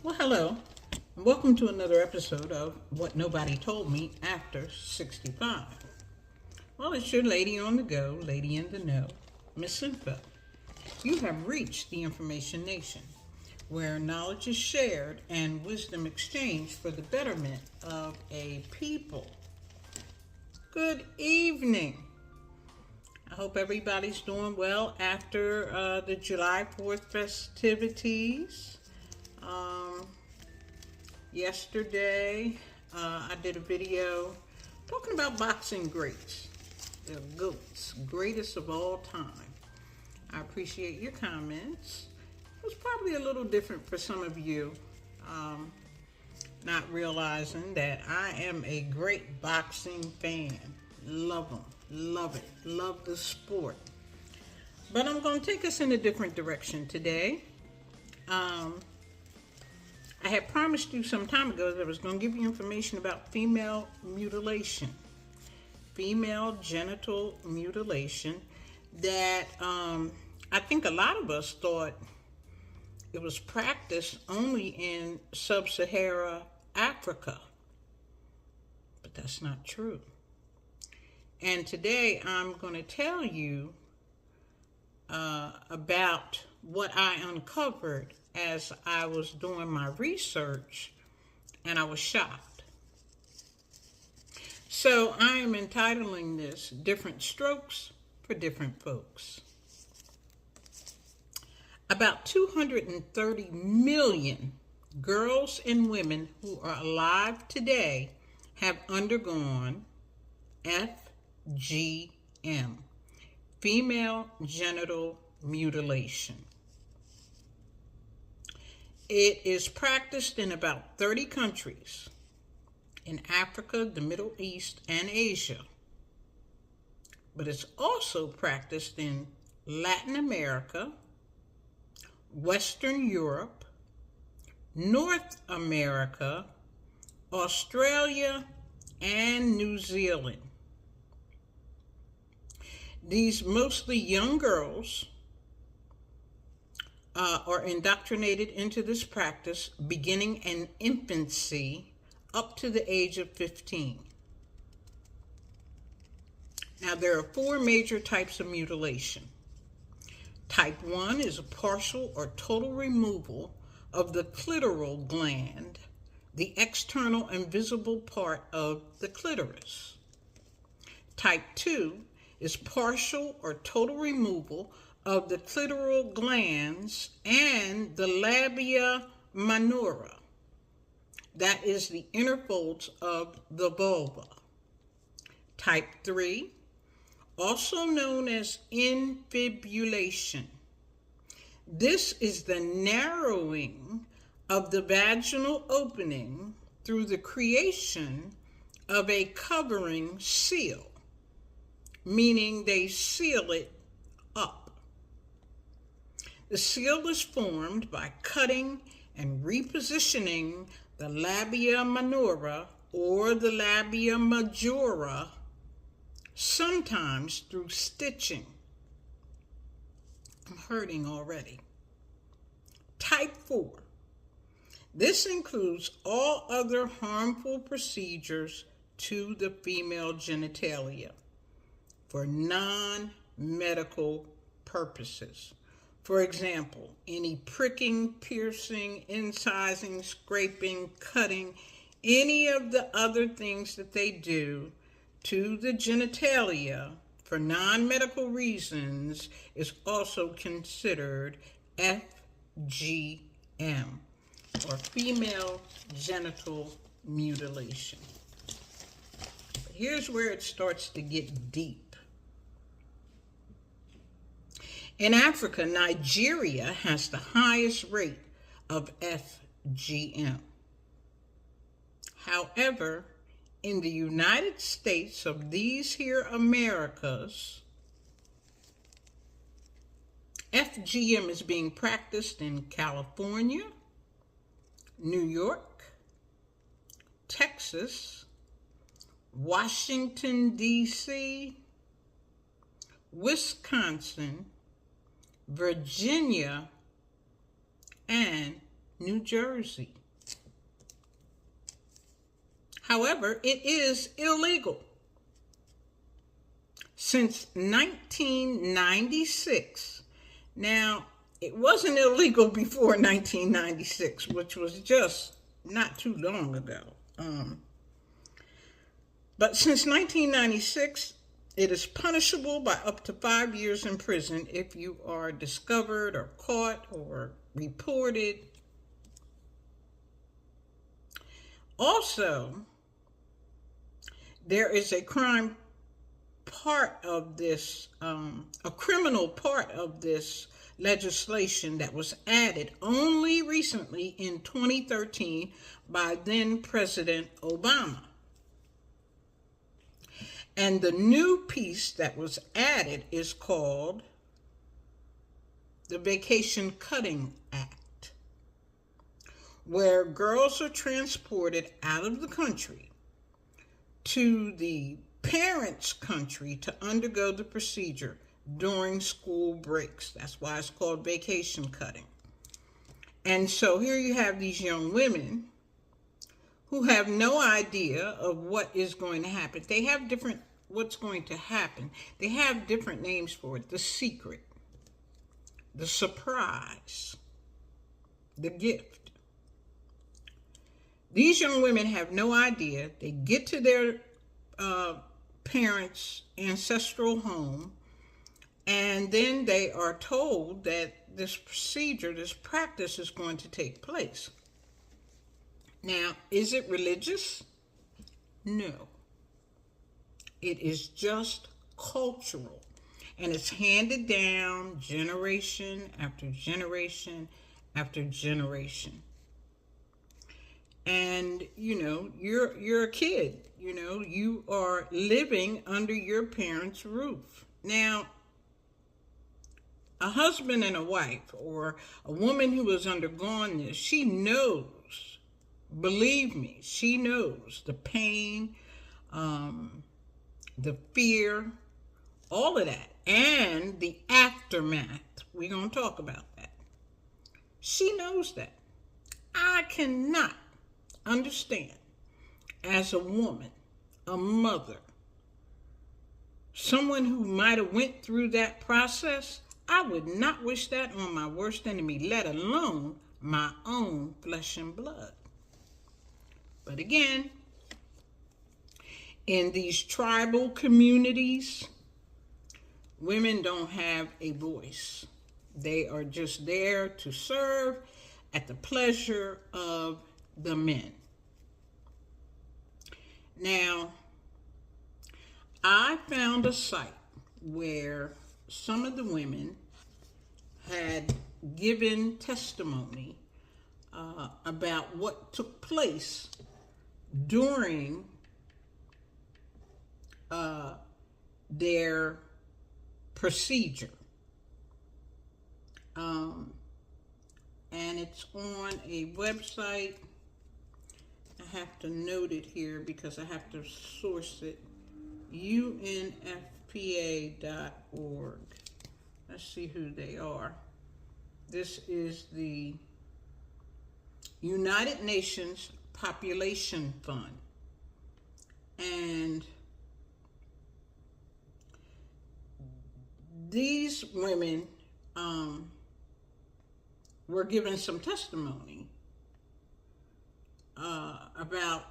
Well, hello, and welcome to another episode of What Nobody Told Me After 65. Well, it's your lady on the go, lady in the know, Miss Info. You have reached the Information Nation, where knowledge is shared and wisdom exchanged for the betterment of a people. Good evening. I hope everybody's doing well after the July 4th festivities. Yesterday, I did a video talking about boxing greats, the GOATs, greatest of all time. I appreciate your comments. It was probably a little different for some of you, not realizing that I am a great boxing fan. Love them, love it, love the sport. But I'm going to take us in a different direction today. I had promised you some time ago that I was going to give you information about female mutilation, female genital mutilation, that I think a lot of us thought it was practiced only in sub-Saharan Africa, but that's not true. And today I'm going to tell you about what I uncovered as I was doing my research, and I was shocked. So I am entitling this Different Strokes for Different Folks. About 230 million girls and women who are alive today have undergone FGM, female genital mutilation. It is practiced in about 30 countries in Africa, the Middle East, and Asia. But it's also practiced in Latin America, Western Europe, North America, Australia, and New Zealand. These mostly young girls are indoctrinated into this practice beginning in infancy up to the age of 15. Now, there are four major types of mutilation. Type 1 is a partial or total removal of the clitoral gland, the external and visible part of the clitoris. Type 2 is partial or total removal of the clitoral glands and the labia minora, that is the inner folds of the vulva. Type 3, also known as infibulation. This is the narrowing of the vaginal opening through the creation of a covering seal, meaning they seal it up. The seal is formed by cutting and repositioning the labia minora or the labia majora, sometimes through stitching. I'm hurting already. Type 4. This includes all other harmful procedures to the female genitalia for non-medical purposes. For example, any pricking, piercing, incising, scraping, cutting, any of the other things that they do to the genitalia for non-medical reasons is also considered FGM, or female genital mutilation. But here's where it starts to get deep. In Africa, Nigeria has the highest rate of FGM. However, in the United States of these here Americas, FGM is being practiced in California, New York, Texas, Washington, D.C., Wisconsin, Virginia, and New Jersey. However, it is illegal. Since 1996. Now, it wasn't illegal before 1996, which was just not too long ago. But since 1996, it is punishable by up to 5 years in prison if you are discovered or caught or reported. Also, there is a crime part of this, a criminal part of this legislation that was added only recently in 2013 by then President Obama. And the new piece that was added is called the Vacation Cutting Act, where girls are transported out of the country to the parents' country to undergo the procedure during school breaks. That's why it's called vacation cutting. And so here you have these young women who have no idea of what is going to happen. They have what's going to happen. They have different names for it. The secret, the surprise, the gift. These young women have no idea. They get to their parents' ancestral home, and then they are told that this procedure, this practice is going to take place. Now, is it religious? No. It is just cultural, and it's handed down generation after generation after generation. And, you're a kid, you are living under your parents' roof. Now, a husband and a wife, or a woman who has undergone this, she knows, believe me, she knows the pain, the fear, all of that, and the aftermath. We're going to talk about that. She knows that. I cannot understand, as a woman, a mother, someone who might have went through that process, I would not wish that on my worst enemy, let alone my own flesh and blood. But again, in these tribal communities, women don't have a voice. They are just there to serve at the pleasure of the men. Now, I found a site where some of the women had given testimony about what took place during their procedure. And it's on a website. I have to note it here because I have to source it. unfpa.org. Let's see who they are. This is the United Nations Population Fund. And these women were given some testimony about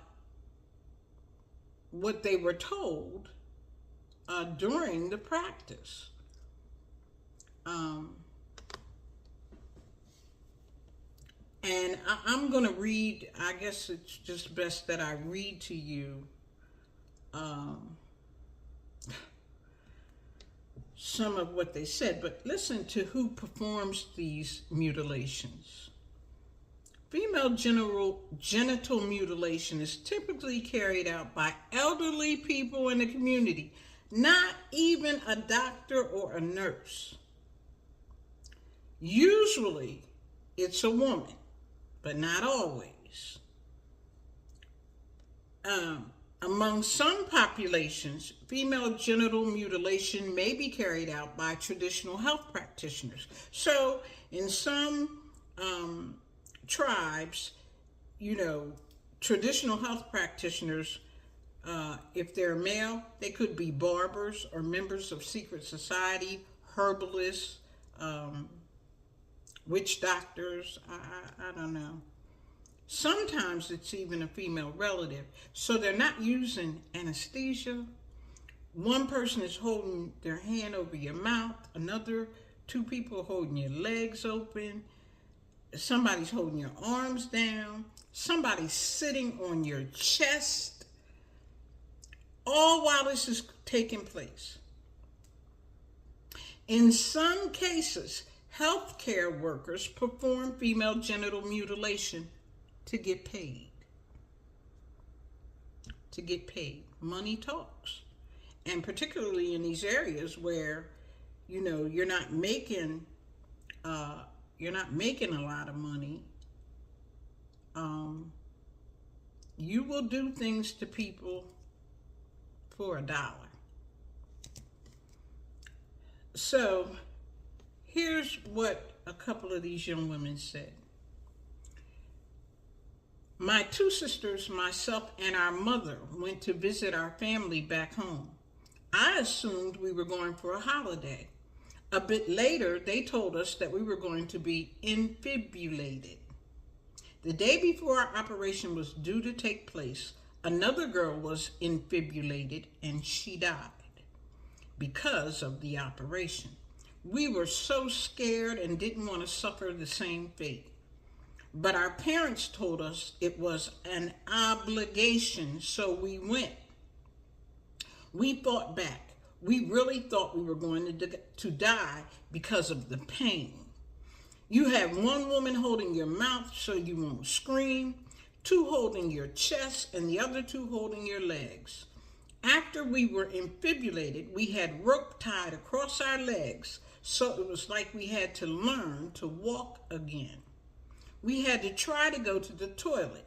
what they were told during the practice. And I'm going to read, I guess it's just best that I read to you some of what they said, but listen to who performs these mutilations. Female genital mutilation is typically carried out by elderly people in the community, not even a doctor or a nurse. Usually, it's a woman, but not always. Among some populations, female genital mutilation may be carried out by traditional health practitioners. So, in some tribes, traditional health practitioners, if they're male, they could be barbers or members of secret society, herbalists, witch doctors, I don't know. Sometimes it's even a female relative. So they're not using anesthesia. One person is holding their hand over your mouth. Two people are holding your legs open. Somebody's holding your arms down. Somebody's sitting on your chest. All while this is taking place. In some cases, healthcare workers perform female genital mutilation to get paid. To get paid. Money talks. And particularly in these areas where, you're not making a lot of money, you will do things to people for $1. So here's what a couple of these young women said. My two sisters, myself, and our mother went to visit our family back home. I assumed we were going for a holiday. A bit later, they told us that we were going to be infibulated. The day before our operation was due to take place, another girl was infibulated and she died because of the operation. We were so scared and didn't want to suffer the same fate. But our parents told us it was an obligation, so we went. We fought back. We really thought we were going to die because of the pain. You have one woman holding your mouth so you won't scream, two holding your chest, and the other two holding your legs. After we were infibulated, we had rope tied across our legs, so it was like we had to learn to walk again. We had to try to go to the toilet.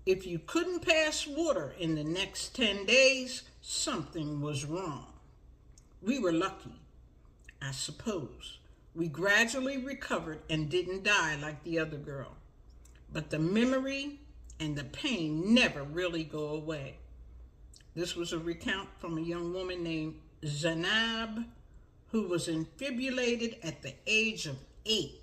If you couldn't pass water in the next 10 days, something was wrong. We were lucky, I suppose. We gradually recovered and didn't die like the other girl. But the memory and the pain never really go away. This was a recount from a young woman named Zainab, who was infibulated at the age of 8.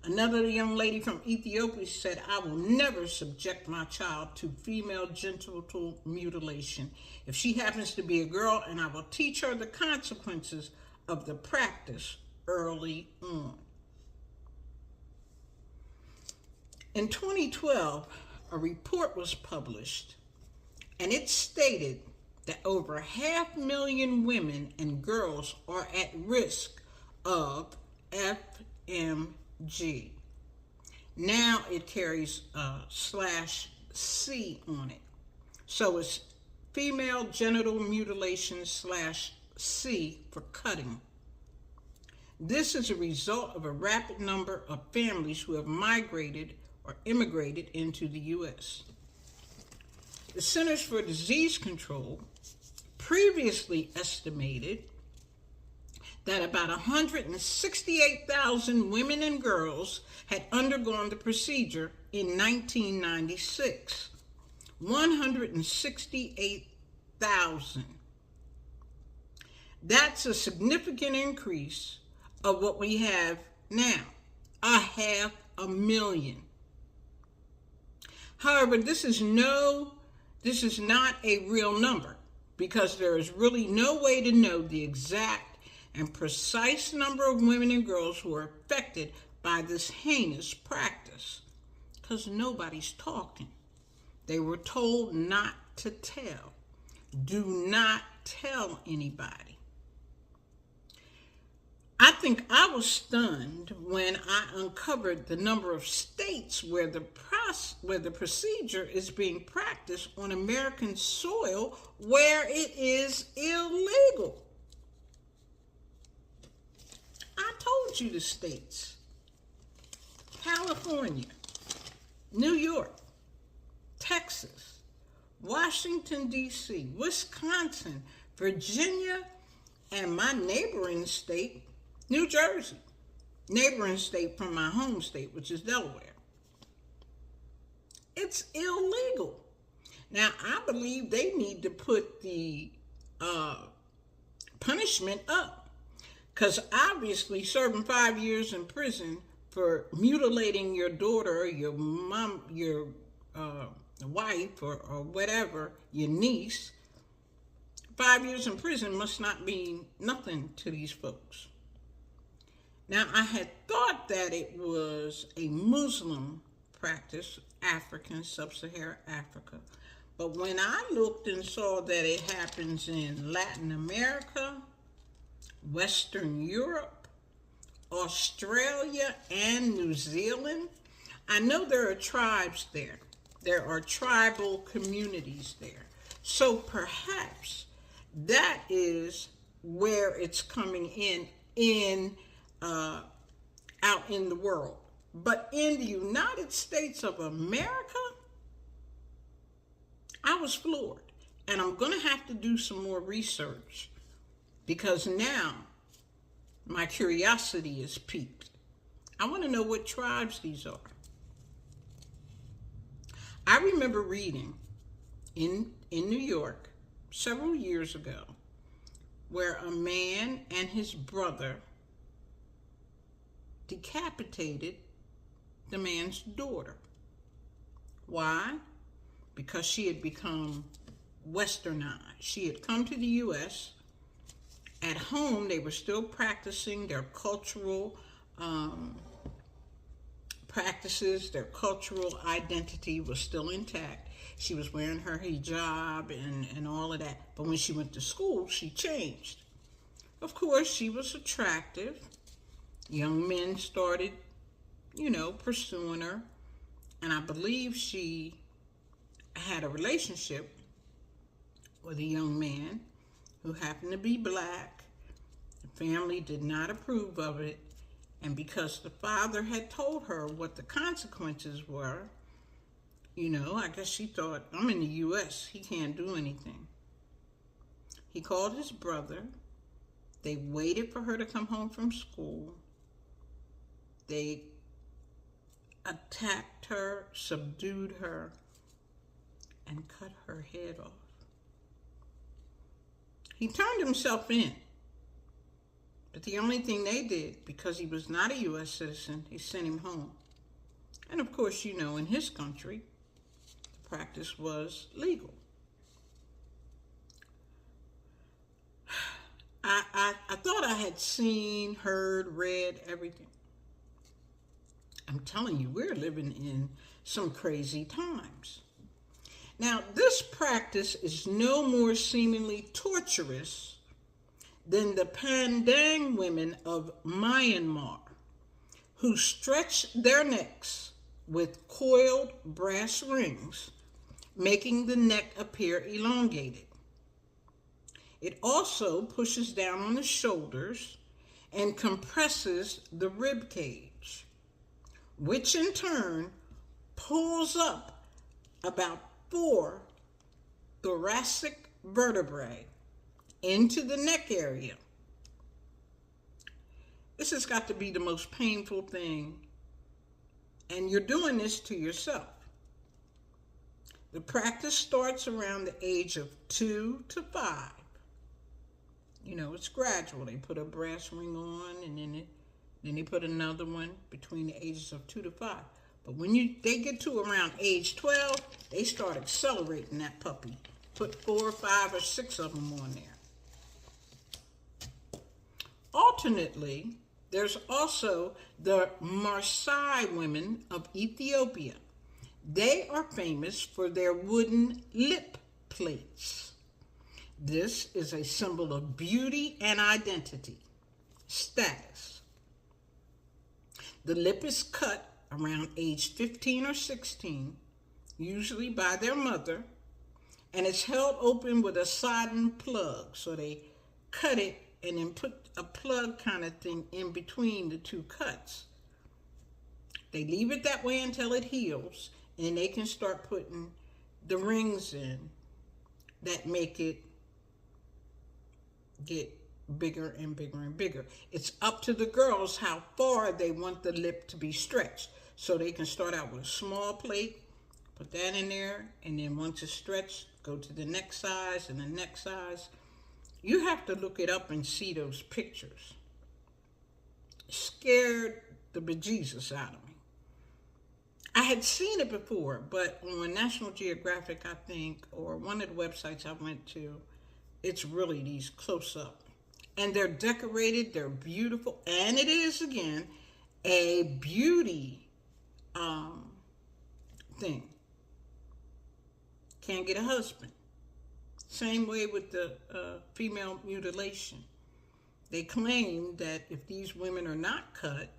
Another young lady from Ethiopia said, I will never subject my child to female genital mutilation if she happens to be a girl, and I will teach her the consequences of the practice early on. In 2012, a report was published, and it stated that over 500,000 women and girls are at risk of FMG. Now it carries /C on it. So it's female genital mutilation /C for cutting. This is a result of a rapid number of families who have migrated or immigrated into the U.S. The Centers for Disease Control previously estimated that about 168,000 women and girls had undergone the procedure in 1996. 168,000. That's a significant increase of what we have now, 500,000. However, this is not a real number because there is really no way to know the exact and precise number of women and girls who are affected by this heinous practice because nobody's talking. They were told not to tell. Do not tell anybody. I think I was stunned when I uncovered the number of states where the procedure is being practiced on American soil where it is illegal. I told you the states. California, New York, Texas, Washington, D.C., Wisconsin, Virginia, and my neighboring state, New Jersey. neighboring state from my home state, which is Delaware. It's illegal. Now, I believe they need to put the punishment up, because obviously serving 5 years in prison for mutilating your daughter, your mom, your wife, or whatever, your niece, 5 years in prison must not mean nothing to these folks. Now, I had thought that it was a Muslim practice, African, sub-Saharan Africa. But when I looked and saw that it happens in Latin America, Western Europe, Australia, and New Zealand, I know there are tribes there. There are tribal communities there. So perhaps that is where it's coming in out in the world. But in the United States of America, I was floored. And I'm going to have to do some more research, because now my curiosity is piqued. I want to know what tribes these are. I remember reading in New York several years ago where a man and his brother decapitated the man's daughter. Why? Because she had become westernized. She had come to the U.S. At home, they were still practicing their cultural practices. Their cultural identity was still intact. She was wearing her hijab and all of that. But when she went to school, she changed. Of course, she was attractive. Young men started, pursuing her. And I believe she had a relationship with a young man who happened to be black. The family did not approve of it. And because the father had told her what the consequences were, I guess she thought, I'm in the U.S., he can't do anything. He called his brother. They waited for her to come home from school. They attacked her, subdued her, and cut her head off. He turned himself in. But the only thing they did, because he was not a U.S. citizen, they sent him home. And of course, in his country, the practice was legal. I thought I had seen, heard, read everything. I'm telling you, we're living in some crazy times. Now, this practice is no more seemingly torturous than the Pandang women of Myanmar, who stretch their necks with coiled brass rings, making the neck appear elongated. It also pushes down on the shoulders and compresses the rib cage, which in turn pulls up about 4 thoracic vertebrae into the neck area. This has got to be the most painful thing, and you're doing this to yourself. The practice starts around the age of 2 to 5. It's gradual. They put a brass ring on, and then they put another one between the ages of 2 to 5. But when they get to around age 12, they start accelerating that puppy. Put 4, 5, or 6 of them on there. Alternately, there's also the Maasai women of Ethiopia. They are famous for their wooden lip plates. This is a symbol of beauty and identity, status. The lip is cut around age 15 or 16, usually by their mother, and it's held open with a sodden plug. So they cut it and then put a plug kind of thing in between the 2 cuts. They leave it that way until it heals, and they can start putting the rings in that make it get bigger and bigger and bigger. It's up to the girls how far they want the lip to be stretched. So they can start out with a small plate, put that in there, and then once it's stretched, go to the next size and the next size. You have to look it up and see those pictures. Scared the bejesus out of me. I had seen it before, but on National Geographic, I think, or one of the websites I went to, it's really these close-up. And they're decorated, they're beautiful, and it is, again, a beauty thing. Can't get a husband. Same way with the female mutilation. They claim that if these women are not cut,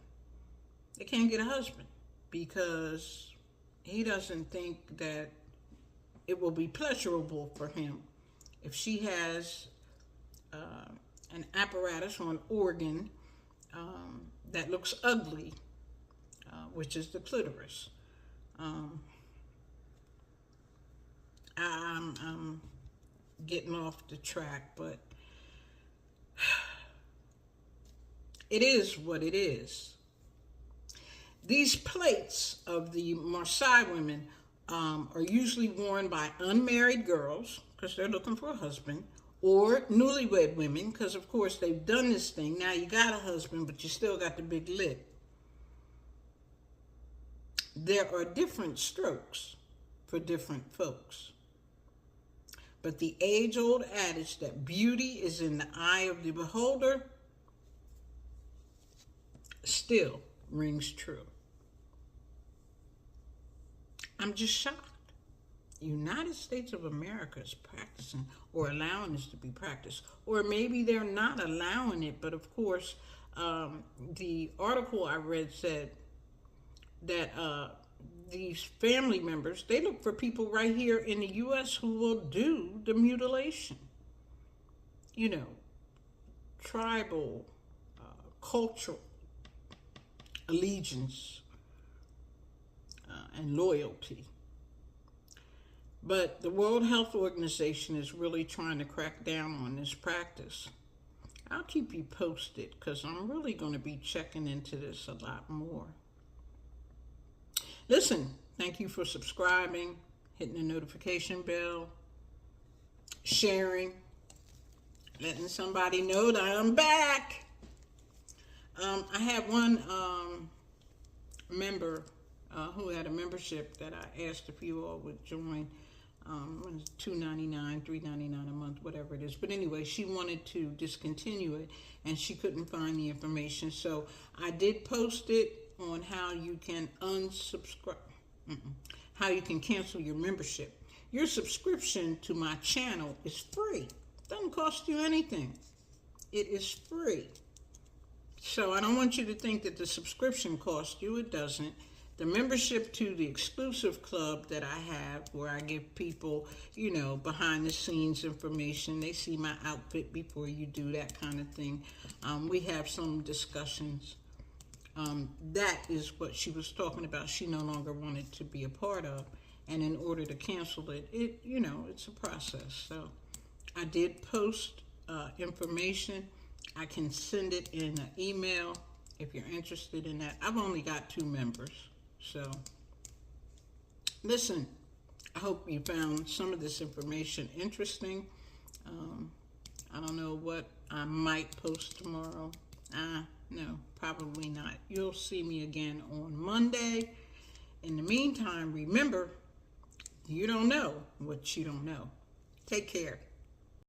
they can't get a husband because he doesn't think that it will be pleasurable for him if she has an apparatus or an organ that looks ugly, which is the clitoris. I'm getting off the track, but it is what it is. These plates of the Maasai women are usually worn by unmarried girls because they're looking for a husband, or newlywed women because, of course, they've done this thing. Now you got a husband, but you still got the big lip. There are different strokes for different folks. But the age-old adage that beauty is in the eye of the beholder still rings true. I'm just shocked. The United States of America is practicing or allowing this to be practiced. Or maybe they're not allowing it, but of course, the article I read said that these family members, they look for people right here in the U.S. who will do the mutilation. You know, tribal, cultural allegiance, and loyalty. But the World Health Organization is really trying to crack down on this practice. I'll keep you posted because I'm really going to be checking into this a lot more. Listen, thank you for subscribing, hitting the notification bell, sharing, letting somebody know that I'm back. I had one member who had a membership that I asked if you all would join. $2.99, $3.99 a month, whatever it is. But anyway, she wanted to discontinue it, and she couldn't find the information. So I did post it on how you can unsubscribe, how you can cancel your membership. Your subscription to my channel is free. Doesn't cost you anything. It is free. So I don't want you to think that the subscription costs you. It doesn't. The membership to the exclusive club that I have, where I give people, you know, behind the scenes information. They see my outfit before you do, that kind of thing. We have some discussions. That is what she was talking about. She no longer wanted to be a part of. And in order to cancel it, you know, it's a process. So I did post information. I can send it in an email if you're interested in that. I've only got 2 members. So, listen, I hope you found some of this information interesting. I don't know what I might post tomorrow. No, probably not. You'll see me again on Monday. In the meantime, remember, you don't know what you don't know. Take care.